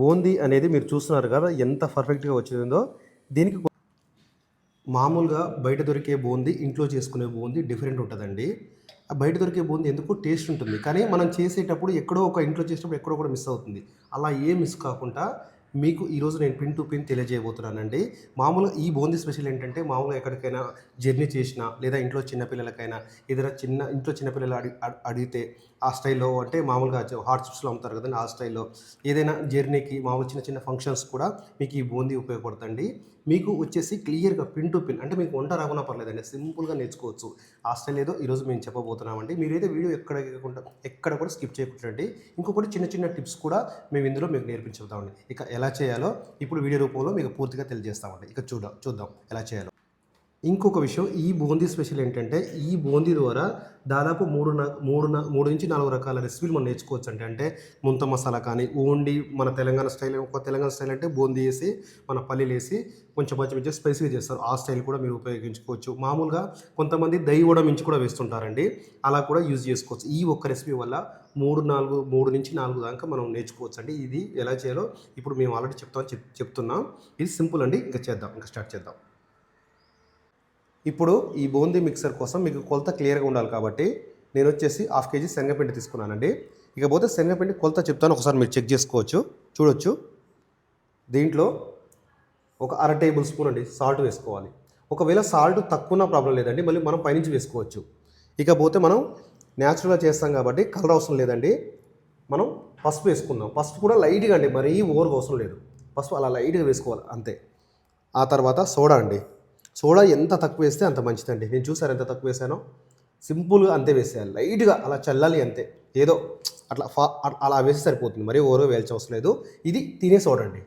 బూందీ అనేది మీరు చూస్తున్నారు కదా ఎంత పర్ఫెక్ట్గా వచ్చిందో. దీనికి మామూలుగా బయట దొరికే బూందీ ఇంట్లో చేసుకునే బూందీ డిఫరెంట్ ఉంటుందండి. ఆ బయట దొరికే బూందీ ఎందుకు టేస్ట్ ఉంటుంది, కానీ మనం చేసేటప్పుడు ఎక్కడో ఒక ఇంట్లో చేసేటప్పుడు ఎక్కడో కూడా మిస్ అవుతుంది. అలా ఏం మిస్ కాకుండా మీకు ఈరోజు నేను పిన్ టు పిన్ తెలియజేయబోతున్నానండి. మామూలుగా ఈ బూందీ స్పెషల్ ఏంటంటే, మామూలుగా ఎక్కడికైనా జర్నీ చేసినా లేదా ఇంట్లో చిన్నపిల్లలకైనా ఏదైనా ఇంట్లో చిన్నపిల్లలు అడిగితే ఆ స్టైల్లో, అంటే మామూలుగా హాట్ చిప్స్లో అమ్ముతారు కదండి, ఆ స్టైల్లో ఏదైనా జర్నీకి మామూలు చిన్న చిన్న ఫంక్షన్స్ కూడా మీకు ఈ బూందీ ఉపయోగపడుతుంది. మీకు వచ్చేసి క్లియర్‌గా పిన్ టు పిన్, అంటే మీకు వంట రాకున్నా పర్లేదండి, సింపుల్‌గా నేర్చుకోవచ్చు. ఆ స్టైల్ ఏదో ఈరోజు మేము చెప్పబోతున్నామండి. మీరైతే వీడియో ఎక్కడ కూడా స్కిప్ చేయకుండండి. ఇంకొకటి చిన్న చిన్న టిప్స్ కూడా మేము ఇందులో మీకు నేర్పించుతామండి. ఇక ఎలా చేయాలో ఇప్పుడు వీడియో రూపంలో మీకు పూర్తిగా తెలియజేస్తామండి. ఇక చూద్దాం ఎలా చేయాలో. ఇంకొక విషయం, ఈ బూందీ స్పెషల్ ఏంటంటే, ఈ బూందీ ద్వారా దాదాపు 3-4 రకాల రెసిపీలు మనం నేర్చుకోవచ్చండి. అంటే ముంత మసాలా కానీ, ఓన్లీ మన తెలంగాణ స్టైల్, ఒక తెలంగాణ స్టైల్ అంటే బూందీ వేసి, మన పల్లీలేసి కొంచెం పచ్చిమిర్చి స్పైసీగా చేస్తారు. ఆ స్టైల్ కూడా మీరు ఉపయోగించుకోవచ్చు. మామూలుగా కొంతమంది దही కూడా మించి కూడా వేస్తుంటారండి. అలా కూడా యూజ్ చేసుకోవచ్చు. ఈ ఒక్క రెసిపీ వల్ల 3-4 దాకా మనం నేర్చుకోవచ్చండి. ఇది ఎలా చేయాలో ఇప్పుడు మేము ఆల్రెడీ చెప్తున్నాం. ఇది సింపుల్ అండి. ఇంకా స్టార్ట్ చేద్దాం. ఇప్పుడు ఈ బూందీ మిక్సర్ కోసం మీకు కొలత క్లియర్గా ఉండాలి కాబట్టి నేను వచ్చేసి 1/2 kg శనగపిండి తీసుకున్నానండి. ఇకపోతే శనగపిండి కొలత చెప్తాను, ఒకసారి మీరు చెక్ చేసుకోవచ్చు, చూడొచ్చు. దీంట్లో ఒక 1/2 టేబుల్ స్పూన్ అండి సాల్ట్ వేసుకోవాలి. ఒకవేళ సాల్ట్ తక్కువ ప్రాబ్లం లేదండి, మళ్ళీ మనం పైనుంచి వేసుకోవచ్చు. ఇకపోతే మనం న్యాచురల్గా చేస్తాం కాబట్టి కలర్ అవసరం లేదండి. మనం పసుపు వేసుకుందాం. పసుపు కూడా లైట్గా అండి, మరీ ఓవర్గా అవసరం లేదు. పసుపు అలా లైట్గా వేసుకోవాలి అంతే. ఆ తర్వాత సోడా అండి. సోడా ఎంత తక్కువ వేస్తే అంత మంచిదండి. నేను చూసాను ఎంత తక్కువ వేసానో, సింపుల్గా అంతే వేసేయాలి. లైట్గా అలా చల్లాలి అంతే, ఏదో అలా వేసి సరిపోతుంది. మరీ ఓవర్గా వేయాల్సిన అవసరం లేదు. ఇది తినే సోడా అండి.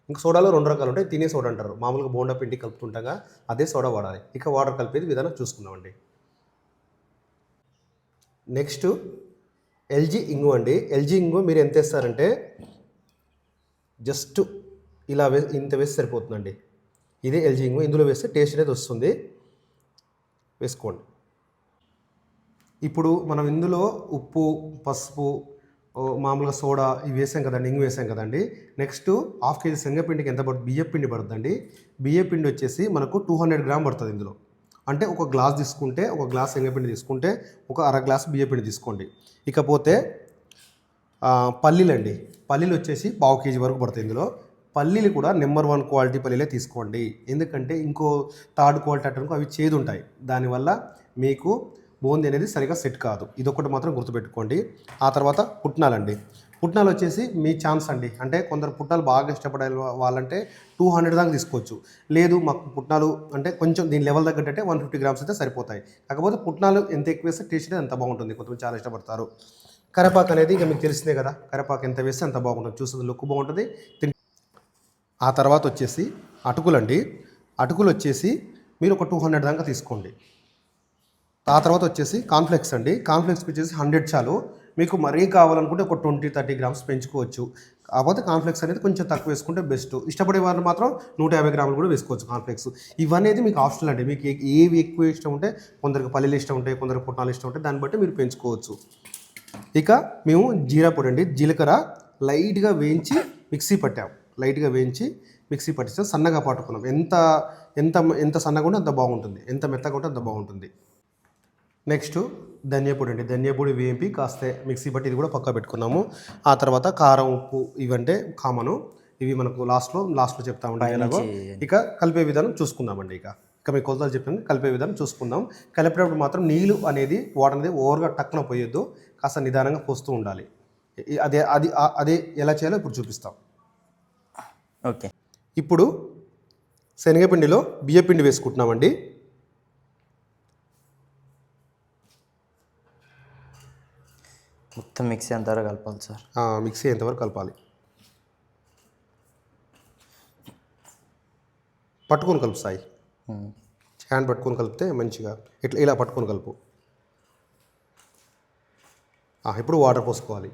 ఇంకా సోడాలో 2 రకాలు ఉంటాయి. తినే సోడా అంటారు, మామూలుగా బోండా పిండి కలుపుతుండగా అదే సోడా వాడాలి. ఇక వాటర్ కలిపేది విధానం చూసుకుందామండి. నెక్స్ట్ ఎల్జీ ఇంగువ అండి. ఎల్జీ ఇంగువ మీరు ఎంత వేస్తారంటే జస్ట్ ఇలా ఇంత వేసి సరిపోతుందండి. ఇదే ఎల్జీ ఇంగువ, ఇందులో వేస్తే టేస్ట్ అనేది వస్తుంది. వేసుకోండి. ఇప్పుడు మనం ఇందులో ఉప్పు, పసుపు, మామూలుగా సోడా ఇవి వేసాం కదండి, ఇంగు వేసాం కదండి. నెక్స్ట్ 1/2 kg శనగపిండికి ఎంత పడుతుంది, బియ్యపిండి పడుతుందండి. బియ్యపిండి వచ్చేసి మనకు 200 గ్రామ్ పడుతుంది ఇందులో. అంటే ఒక గ్లాస్ తీసుకుంటే, ఒక గ్లాస్ శనగపిండి తీసుకుంటే ఒక అర గ్లాస్ బియ్యపిండి తీసుకోండి. ఇకపోతే పల్లీలండి. పల్లీలు వచ్చేసి 1/2 kg వరకు పడుతుంది ఇందులో. పల్లీలు కూడా నెంబర్ 1 క్వాలిటీ పల్లీలే తీసుకోండి. ఎందుకంటే ఇంకో థర్డ్ క్వాలిటీ అట్టనుకో అవి చేదు ఉంటాయి. దానివల్ల మీకు బూందీ అనేది సరిగా సెట్ కాదు. ఇదొకటి మాత్రం గుర్తుపెట్టుకోండి. ఆ తర్వాత పుట్నాలండి. పుట్నాలు వచ్చేసి మీ ఛాన్స్ అండి. అంటే కొందరు పుట్నాలు బాగా ఇష్టపడే వాళ్ళంటే 200 దాకా తీసుకోవచ్చు. లేదు మాకు పుట్నాలు అంటే కొంచెం దీని లెవెల్ తగ్గట్టే 150 గ్రామ్స్ అయితే సరిపోతాయి. కాకపోతే పుట్నాలు ఎంత ఎక్కువ వేస్తే టేస్ట్ అనేది అంత బాగుంటుంది. కొంతమంది చాలా ఇష్టపడతారు. కరివేపాకు అనేది ఇక మీకు తెలిసిందే కదా, కరివేపాకు ఎంత వేస్తే అంత బాగుంటుంది, చూస్తుంది లుక్ బాగుంటుంది. ఆ తర్వాత వచ్చేసి అటుకులండి. అటుకులు వచ్చేసి మీరు ఒక 200 దాకా తీసుకోండి. ఆ తర్వాత వచ్చేసి కాన్ఫ్లెక్స్ అండి. కాన్ఫ్లెక్స్కి వచ్చేసి 100 చాలు. మీకు మరీ కావాలనుకుంటే ఒక 20-30 గ్రామ్స్ పెంచుకోవచ్చు. కాకపోతే కాన్ఫ్లెక్స్ అనేది కొంచెం తక్కువ వేసుకుంటే బెస్ట్. ఇష్టపడే వాళ్ళు మాత్రం 150 గ్రాములు కూడా వేసుకోవచ్చు కాన్ఫ్లెక్స్. ఇవనేది మీకు ఆప్షనల్ అండి. మీకు ఏవి ఎక్కువ ఇష్టం ఉంటే, కొందరికి పల్లీలు ఇష్టం ఉంటాయి, కొందరికి పుట్నాలు ఇష్టం ఉంటాయి, దాన్ని బట్టి మీరు పెంచుకోవచ్చు. ఇక మేము జీరా పొడి అండి, జీలకర్ర లైట్గా వేయించి మిక్సీ పట్టాం. లైట్గా వేయించి మిక్సీ పట్టిస్తే సన్నగా పట్టుకున్నాం. ఎంత ఎంత ఎంత సన్నగా ఉంటే అంత బాగుంటుంది, ఎంత మెత్తగా ఉంటే అంత బాగుంటుంది. నెక్స్ట్ ధనియా పొడి అండి. ధనియా పొడి వేయింపి కాస్త మిక్సీ పట్టి ఇది కూడా పక్కా పెట్టుకున్నాము. ఆ తర్వాత కారం, ఉప్పు ఇవంటే కామను, ఇవి మనకు లాస్ట్లో చెప్తామండి ఎలాగో. ఇక కలిపే విధానం చూసుకుందామండి. ఇక మీ కొలతలు చెప్పాను, కలిపే విధానం చూసుకుందాం. కలిపేటప్పుడు మాత్రం నీళ్ళు అనేది, వాటర్ అనేది ఓవర్గా టక్కున పోయొద్దు, కాస్త నిదానంగా పోస్తూ ఉండాలి. అదే ఎలా చేయాలో ఇప్పుడు చూపిస్తాం. ఓకే. ఇప్పుడు శనగపిండిలో బియ్యపిండి వేసుకుంటున్నామండి. మొత్తం మిక్సీ అంతవరకు కలపాలి సార్. మిక్సీ ఎంతవరకు కలపాలి, పట్టుకొని కలుపు సాయి. హ్యాండ్ పట్టుకొని కలిపితే మంచిగా ఇలా పట్టుకొని కలుపు. ఇప్పుడు వాటర్ పోసుకోవాలి.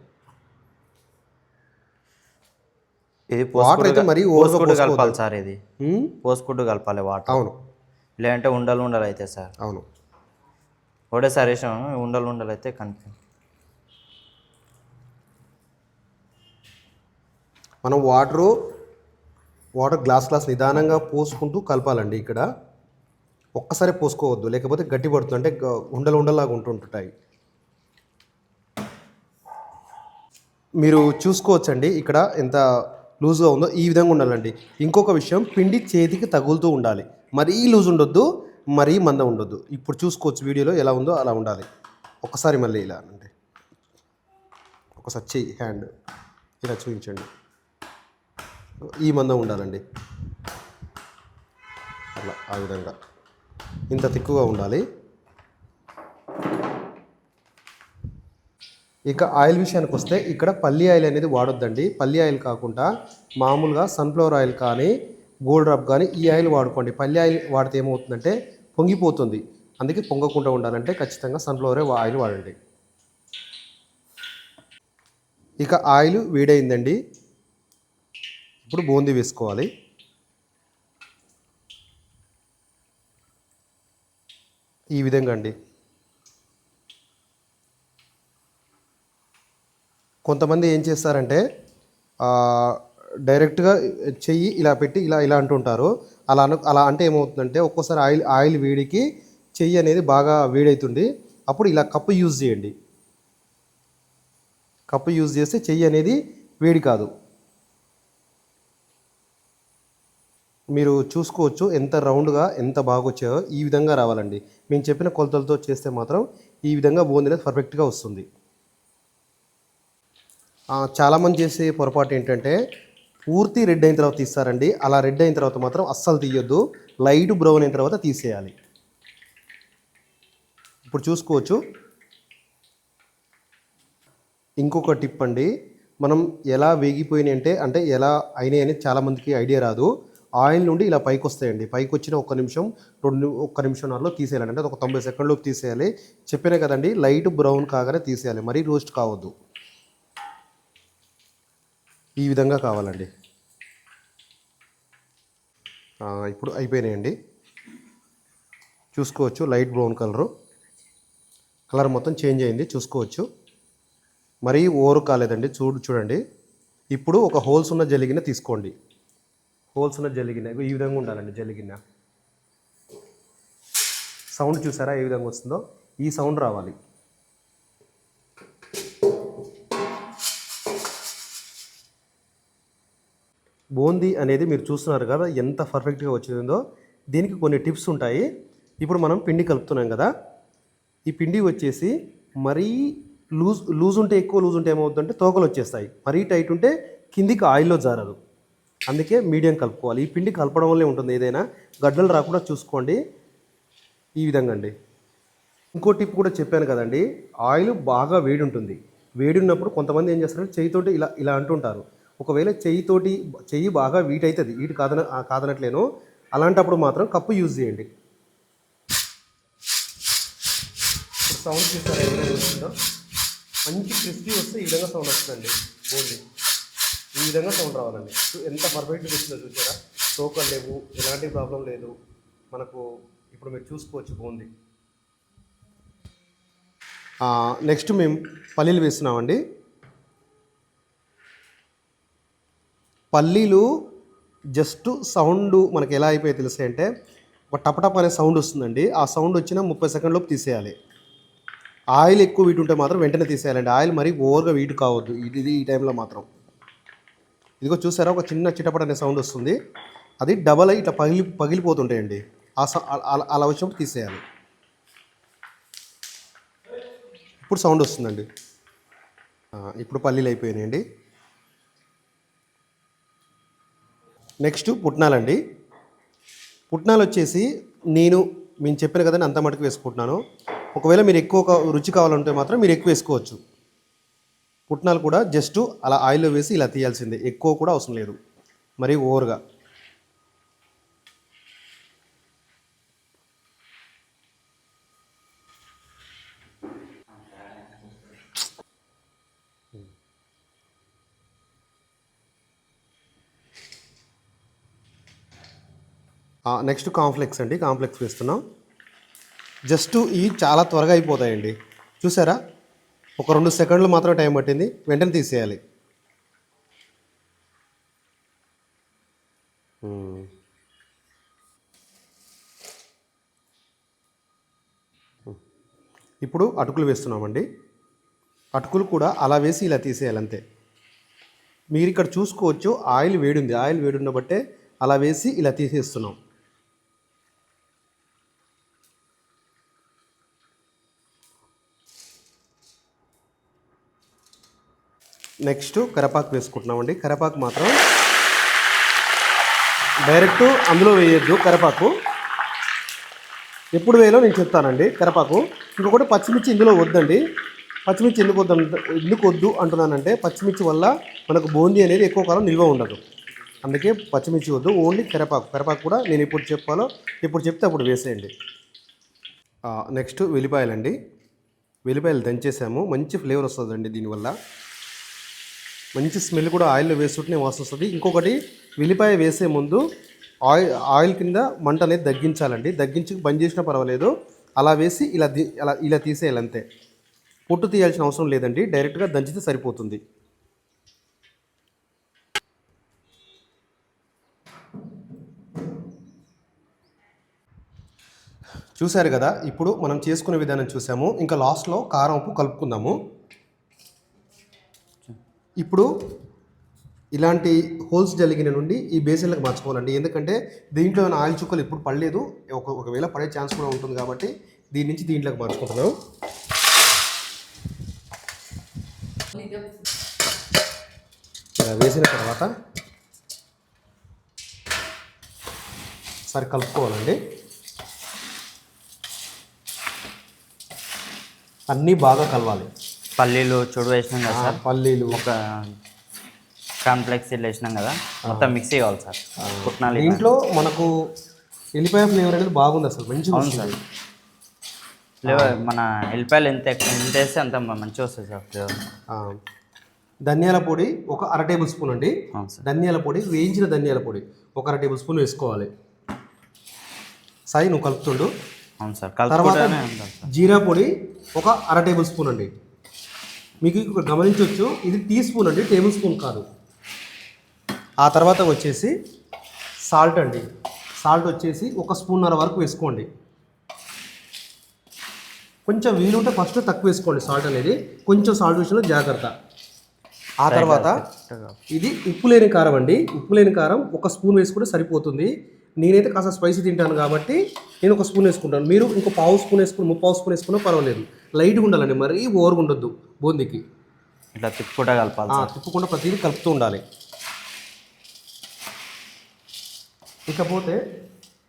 ఇది వాటర్ అయితే మరీ ఓవర్గా కలపాలి సార్. ఇది పోసుకుంటూ కలపాలి వాటర్. అవును, లేదంటే ఉండలు అయితే సార్. అవును. ఒకటేసారి వేసాము, ఉండలు అయితే కనిపి. మనం వాటర్ గ్లాస్ నిదానంగా పోసుకుంటూ కలపాలండి. ఇక్కడ ఒక్కసారి పోసుకోవద్దు, లేకపోతే గట్టి పడుతుంది, అంటే ఉండలాగా ఉంటుంటాయి. మీరు చూసుకోవచ్చండి ఇక్కడ ఎంత లూజ్గా ఉందో. ఈ విధంగా ఉండాలండి. ఇంకొక విషయం, పిండి చేతికి తగులుతూ ఉండాలి. మరీ లూజ్ ఉండొద్దు, మరీ మందం ఉండొద్దు. ఇప్పుడు చూసుకోవచ్చు వీడియోలో ఎలా ఉందో అలా ఉండాలి. ఒకసారి మళ్ళీ ఇలా అంటే ఒకసారి చెయ్యి హ్యాండ్ ఇలా చూపించండి. ఈ మందం ఉండాలండి. అలా ఆ విధంగా ఇంత తిక్కుగా ఉండాలి. ఇక ఆయిల్ విషయానికి వస్తే ఇక్కడ పల్లి ఆయిల్ అనేది వాడొద్దండి. పల్లి ఆయిల్ కాకుండా మామూలుగా సన్ఫ్లవర్ ఆయిల్ కానీ గోల్డ్ డ్రాప్ కానీ ఈ ఆయిల్ వాడుకోండి. పల్లి ఆయిల్ వాడితే ఏమవుతుందంటే పొంగిపోతుంది. అందుకే పొంగకుండా ఉండాలంటే ఖచ్చితంగా సన్ఫ్లవర్ ఆయిల్ వాడండి. ఇక ఆయిల్ వేడైందండి. ఇప్పుడు బూందీ వేసుకోవాలి. ఈ విధంగా అండి. కొంతమంది ఏం చేస్తారంటే డైరెక్ట్గా చెయ్యి ఇలా పెట్టి ఇలా అంటుంటారు. అలా అంటే ఏమవుతుందంటే ఒక్కోసారి ఆయిల్ వేడికి చెయ్యి అనేది బాగా వేడవుతుంది. అప్పుడు ఇలా కప్పు యూజ్ చేయండి. కప్పు యూజ్ చేస్తే చెయ్యి అనేది వేడి కాదు. మీరు చూసుకోవచ్చు ఎంత రౌండ్గా ఎంత బాగా వచ్చాయో. ఈ విధంగా రావాలండి. మేము చెప్పిన కొలతలతో చేస్తే మాత్రం ఈ విధంగా బూందీ అనేది పర్ఫెక్ట్గా వస్తుంది. చాలామంది చేసే పొరపాటు ఏంటంటే పూర్తి రెడ్ అయిన తర్వాత తీస్తారండి. అలా రెడ్ అయిన తర్వాత మాత్రం అస్సలు తీయొద్దు. లైట్ బ్రౌన్ అయిన తర్వాత తీసేయాలి. ఇప్పుడు చూసుకోవచ్చు. ఇంకొక టిప్ అండి, మనం ఎలా వేగిపోయినాయి అంటే ఎలా అయినాయి అనేది చాలామందికి ఐడియా రాదు. ఆయిల్ నుండి ఇలా పైకి వస్తాయండి. పైకి వచ్చిన ఒక్క నిమిషంలో తీసేయాలండి. అంటే ఒక 90 సెకండ్లోపు తీసేయాలి. చెప్పినా కదండి, లైట్ బ్రౌన్ కాగానే తీసేయాలి. మరీ రోస్ట్ కావద్దు. ఈ విధంగా కావాలండి. ఇప్పుడు అయిపోయినాయండి. చూసుకోవచ్చు లైట్ బ్రౌన్ కలర్ మొత్తం చేంజ్ అయింది. చూసుకోవచ్చు. మరీ ఓవర్ కాలేదండి. చూడండి. ఇప్పుడు ఒక హోల్స్ ఉన్న జల్లిగిన్నె తీసుకోండి. హోల్స్ ఉన్న జల్లిగిన్నె ఈ విధంగా ఉండాలండి. జల్లిగిన్నె సౌండ్ చూసారా ఏ విధంగా వస్తుందో? ఈ సౌండ్ రావాలి. బూందీ అనేది మీరు చూస్తున్నారు కదా ఎంత పర్ఫెక్ట్గా వచ్చిందో. దీనికి కొన్ని టిప్స్ ఉంటాయి. ఇప్పుడు మనం పిండి కలుపుతున్నాం కదా, ఈ పిండి వచ్చేసి మరీ లూజ్ ఉంటే ఎక్కువ లూజ్ ఉంటే ఏమవుతుందంటే తోకలు వచ్చేస్తాయి. మరీ టైట్ ఉంటే కిందికి ఆయిల్లో జారదు. అందుకే మీడియం కలుపుకోవాలి. ఈ పిండి కలపడం వల్లే ఉంటుంది. ఏదైనా గడ్డలు రాకుండా చూసుకోండి. ఈ విధంగా అండి. ఇంకో టిప్ కూడా చెప్పాను కదండి, ఆయిల్ బాగా వేడి ఉంటుంది. వేడి ఉన్నప్పుడు కొంతమంది ఏం చేస్తారంటే చెయ్యితోటి ఇలా అంటుంటారు. ఒకవేళ చెయ్యి బాగా వీట్ అవుతుంది. వీటి కాదనట్లేను. అలాంటప్పుడు మాత్రం కప్పు యూజ్ చేయండి. ఇప్పుడు సౌండ్ చూసారా ఏ విధంగా వస్తుందో? మంచి క్రిస్పీ వస్తే ఈ విధంగా సౌండ్ వస్తుందండి. బూందీ ఈ విధంగా సౌండ్ రావాలండి. ఎంత పర్ఫెక్ట్గా వస్తుందో చూసారా? తోకలు లేవు, ఎలాంటి ప్రాబ్లం లేదు మనకు. ఇప్పుడు మీరు చూసుకోవచ్చు బూందీ. నెక్స్ట్ మేము పల్లీలు వేస్తున్నామండి. పల్లీలు జస్ట్ సౌండ్ మనకి ఎలా అయిపోయాయి తెలుస్తాయి అంటే ఒక టపటప్ అనే సౌండ్ వస్తుందండి. ఆ సౌండ్ వచ్చిన 30 సెకండ్లోపు తీసేయాలి. ఆయిల్ ఎక్కువ వీటి ఉంటే మాత్రం వెంటనే తీసేయాలండి. ఆయిల్ మరీ ఓవర్గా వీటు కావద్దు. ఈ టైంలో మాత్రం. ఇదిగో చూసారా ఒక చిన్న చిటపట అనే సౌండ్ వస్తుంది. అది డబల్ అయ్యి ఇట్లా పగిలిపోతుంటాయండి. అలా వచ్చినప్పుడు తీసేయాలి. ఇప్పుడు సౌండ్ వస్తుందండి. ఇప్పుడు పల్లీలు అయిపోయినాయండి. నెక్స్ట్ పుట్నాలండి. పుట్నాలు వచ్చేసి మేము చెప్పిన కదండి అంత మటుకు వేసుకుంటున్నాను. ఒకవేళ మీరు ఎక్కువ రుచి కావాలంటే మాత్రం మీరు ఎక్కువ వేసుకోవచ్చు. పుట్నాలు కూడా జస్ట్ అలా ఆయిల్లో వేసి ఇలా తీయాల్సిందే. ఎక్కువ కూడా అవసరం లేదు మరీ ఓవర్గా. నెక్స్ట్ కాంప్లెక్స్ అండి. కాంప్లెక్స్ వేస్తున్నాం. జస్ట్ ఇవి చాలా త్వరగా అయిపోతాయండి. చూసారా ఒక 2 సెకండ్లు మాత్రం టైం పట్టింది. వెంటనే తీసేయాలి. ఇప్పుడు అటుకులు వేస్తున్నామండి. అటుకులు కూడా అలా వేసి ఇలా తీసేయాలి అంతే. మీరు ఇక్కడ చూసుకోవచ్చు ఆయిల్ వేడింది, ఆయిల్ వేడున్న బట్టే అలా వేసి ఇలా తీసేస్తున్నాం. నెక్స్ట్ కరివేపాకు వేసుకుంటున్నామండి. కరివేపాకు మాత్రం డైరెక్ట్ అందులో వేయొద్దు. కరివేపాకు ఎప్పుడు వేయాలో నేను చెప్తానండి. కరివేపాకు ఇంకొకటి పచ్చిమిర్చి ఇందులో వద్దండి. పచ్చిమిర్చి ఎందుకు వద్దు అంటున్నానంటే పచ్చిమిర్చి వల్ల మనకు బూందీ అనేది ఎక్కువ కాలం నిల్వ ఉండదు. అందుకే పచ్చిమిర్చి వద్దు, ఓన్లీ కరివేపాకు కూడా నేను ఇప్పుడు చెప్పాలో ఇప్పుడు చెప్తే అప్పుడు వేసేయండి. నెక్స్ట్ వెల్లిపాయలండి. వెల్లిపాయలు దంచేసాము, మంచి ఫ్లేవర్ వస్తుందండి దీనివల్ల. మంచి స్మెల్ కూడా ఆయిల్లో వేస్తుంటేనే వాసన వస్తుంది. ఇంకొకటి వెల్లిపాయ వేసే ముందు ఆయిల్ కింద మంట అనేది తగ్గించాలండి. తగ్గించి బంద్ చేసినా పర్వాలేదు. అలా వేసి ఇలా తీసేయాలి అంతే. పొట్టు తీయాల్సిన అవసరం లేదండి, డైరెక్ట్గా దంచితే సరిపోతుంది. చూశారు కదా, ఇప్పుడు మనం చేసుకునే విధానం చూసాము. ఇంకా లాస్ట్లో కారం ఉప్పు కలుపుకుందాము. ఇప్పుడు ఇలాంటి హోల్స్ జరిగిన నుండి ఈ బేసిన్లకు మార్చుకోవాలండి. ఎందుకంటే దీంట్లో ఆయిల్ చుక్కలు ఇప్పుడు పడలేదు, ఒకవేళ పడే ఛాన్స్ కూడా ఉంటుంది కాబట్టి దీని నుంచి దీంట్లోకి మార్చుకుంటున్నాం. ఇలా వేసిన తర్వాత సరి కలుపుకోవాలండి. అన్నీ బాగా కలవాలి. పల్లీలు చూడు వేసినాం కదా సార్, పల్లీలు ఒక కాంప్లెక్స్ వేసినాం కదా, మొత్తం మిక్సీ కావాలి సార్. పుట్నాలు దీంట్లో మనకు ఎల్లిపాయ ఫ్లేవర్ అనేది బాగుంది అసలు, మంచిగా అవును సార్. ఫ్లేవర్ మన ఎల్లిపాయలు ఎంత వేస్తే అంత మంచిగా వస్తుంది సార్ ఫ్లేవర్. ధనియాల పొడి ఒక 1/2 టేబుల్ స్పూన్ అండి. అవును సార్. ధనియాల పొడి, వేయించిన ధనియాల పొడి ఒక 1/2 టేబుల్ స్పూన్ వేసుకోవాలి. సాయి నువ్వు కలుపుతుండు. అవును సార్. తర్వాత జీరా పొడి ఒక 1/2 టేబుల్ స్పూన్ అండి. మీకు ఇక్కడ గమనించవచ్చు, ఇది టీ స్పూన్ అండి, టేబుల్ స్పూన్ కాదు. ఆ తర్వాత వచ్చేసి సాల్ట్ అండి. సాల్ట్ వచ్చేసి 1 స్పూన్నర వరకు వేసుకోండి. కొంచెం వీలుంటే ఫస్ట్ తక్కువ వేసుకోండి సాల్ట్ అనేది, కొంచెం సాల్ట్ విషయంలో జాగ్రత్త. ఆ తర్వాత ఇది ఉప్పు లేని కారం అండి. ఉప్పు లేని కారం 1 స్పూన్ వేసుకుంటే సరిపోతుంది. నేనైతే కాస్త స్పైసీ తింటాను కాబట్టి నేను 1 స్పూన్ వేసుకుంటాను. మీరు ఇంకో 1/2 స్పూన్ వేసుకుని 3/4 స్పూన్ వేసుకున్నా పర్వాలేదు. లైట్గా ఉండాలండి, మరీ ఓవర్గా ఉండొద్దు బూందీకి. ఇట్లా తిప్పుకుంటా కలపాలి, తిప్పుకుంటూ ప్రతిదీ కలుపుతూ ఉండాలి. ఇకపోతే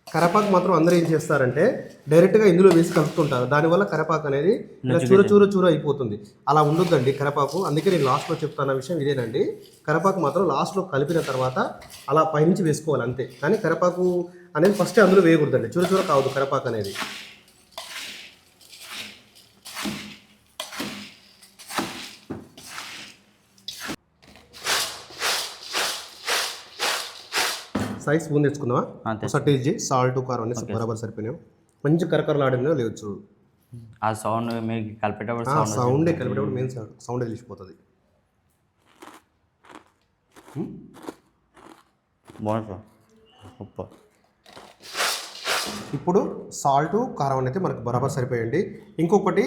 కరివేపాకు మాత్రం అందరూ ఏం చేస్తారంటే డైరెక్ట్గా ఇందులో వేసి కలుపుతుంటారు. దానివల్ల కరివేపాకు అనేది ఇలా చూర అయిపోతుంది. అలా ఉండొద్దండి కరివేపాకు. అందుకే నేను లాస్ట్లో చెప్తాను విషయం ఇదేనండి. కరివేపాకు మాత్రం లాస్ట్లో కలిపిన తర్వాత అలా పైనుంచి వేసుకోవాలి అంతే. కానీ కరివేపాకు అనేది ఫస్ట్ అందులో వేయకూడదండి, చూర కావద్దు కరివేపాకు అనేది. సైజ్ స్పూన్ తెచ్చుకుందామా? ఒకసారి టేస్ట్ చేయి. సాల్ట్ కారం అన్నీ బరాబర్ సరిపోయినాయి. మంచి కరకరలాడిందో లేదు చూడు. ఆ సౌండ్ మీకు కలిపేటప్పుడు సౌండే కలిపేటప్పుడు మెయిన్ సౌండ్ తెలిసిపోతుంది. ఉప్పు ఇప్పుడు సాల్ట్ కారం అయితే మనకు బరాబర్ సరిపోయండి. ఇంకొకటి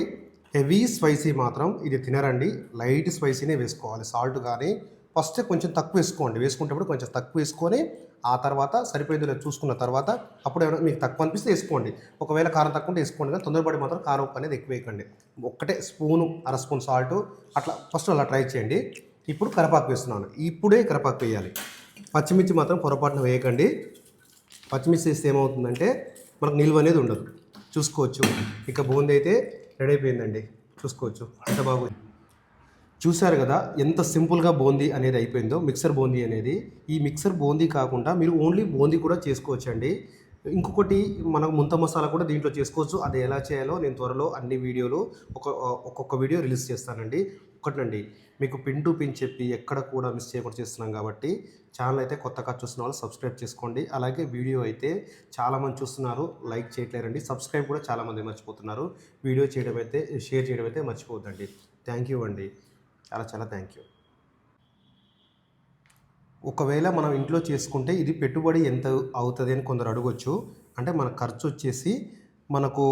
హెవీ స్పైసీ మాత్రం ఇది తినరండి, లైట్ స్పైసీనే వేసుకోవాలి. సాల్ట్ కానీ ఫస్ట్ కొంచెం తక్కువ వేసుకోండి, వేసుకునేటప్పుడు కొంచెం తక్కువ వేసుకొని ఆ తర్వాత సరిపోయిందో చూసుకున్న తర్వాత అప్పుడు ఏమైనా మీకు తక్కువ అనిపిస్తే వేసుకోండి. ఒకవేళ కారం తక్కువ ఉంటే వేసుకోండి, కానీ తొందరపడి మాత్రం కారం ఉప్పు అనేది ఎక్కువ వేయకండి. ఒక్కటే స్పూను 1/2 స్పూన్ సాల్ట్ అట్లా ఫస్ట్ అలా ట్రై చేయండి. ఇప్పుడు కరివేపాకు వేస్తున్నాను. ఇప్పుడే కరివేపాకు వేయాలి. పచ్చిమిర్చి మాత్రం పొరపాటున వేయకండి. పచ్చిమిర్చి వేస్తే ఏమవుతుందంటే మనకు నిల్వ అనేది ఉండదు. చూసుకోవచ్చు, ఇక బూందీ అయితే రెడీ అయిపోయిందండి. చూసుకోవచ్చు ఎంత బాగుంది. చూశారు కదా ఎంత సింపుల్గా బూందీ అనేది అయిపోయిందో, మిక్సర్ బూందీ అనేది. ఈ మిక్సర్ బూందీ కాకుండా మీరు ఓన్లీ బూందీ కూడా చేసుకోవచ్చు అండి. ఇంకొకటి మనకు ముంత మసాలా కూడా దీంట్లో చేసుకోవచ్చు. అది ఎలా చేయాలో నేను త్వరలో అన్ని వీడియోలు ఒక్కొక్క వీడియో రిలీజ్ చేస్తానండి. ఒకటండి, మీకు పిన్ టు పిన్ చెప్పి ఎక్కడ కూడా మిస్ చేయకుండా చేస్తున్నాం కాబట్టి ఛానల్ అయితే కొత్తగా చూస్తున్న వాళ్ళు సబ్స్క్రైబ్ చేసుకోండి. అలాగే వీడియో అయితే చాలామంది చూస్తున్నారు, లైక్ చేయట్లేరండి. సబ్స్క్రైబ్ కూడా చాలామంది మర్చిపోతున్నారు. వీడియో చేయడం అయితే షేర్ చేయడం అయితే మర్చిపోవద్దండి. థ్యాంక్ యూ అండి, చాలా థ్యాంక్ యూ. ఒకవేళ మనం ఇంట్లో చేసుకుంటే ఇది పెట్టుబడి ఎంత అవుతుంది అని కొందరు అడగొచ్చు. అంటే మన ఖర్చు వచ్చేసి మనకు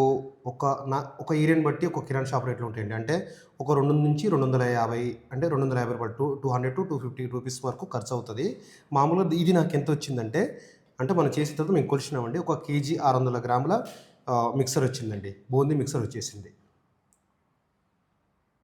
ఒక ఏరియాని బట్టి ఒక కిరాణా షాప్ రేట్లు ఉంటాయండి. అంటే ఒక 200 నుంచి 250 అంటే రూ. 250 to 200 to 250 వరకు ఖర్చు అవుతుంది. మామూలుగా ఇది నాకు ఎంత వచ్చిందంటే అంటే మనం చేసిన తర్వాత మేము కొలిచినామండి. ఒక కేజీ 600 గ్రాముల మిక్సర్ వచ్చిందండి. బూందీ మిక్సర్ వచ్చేసింది.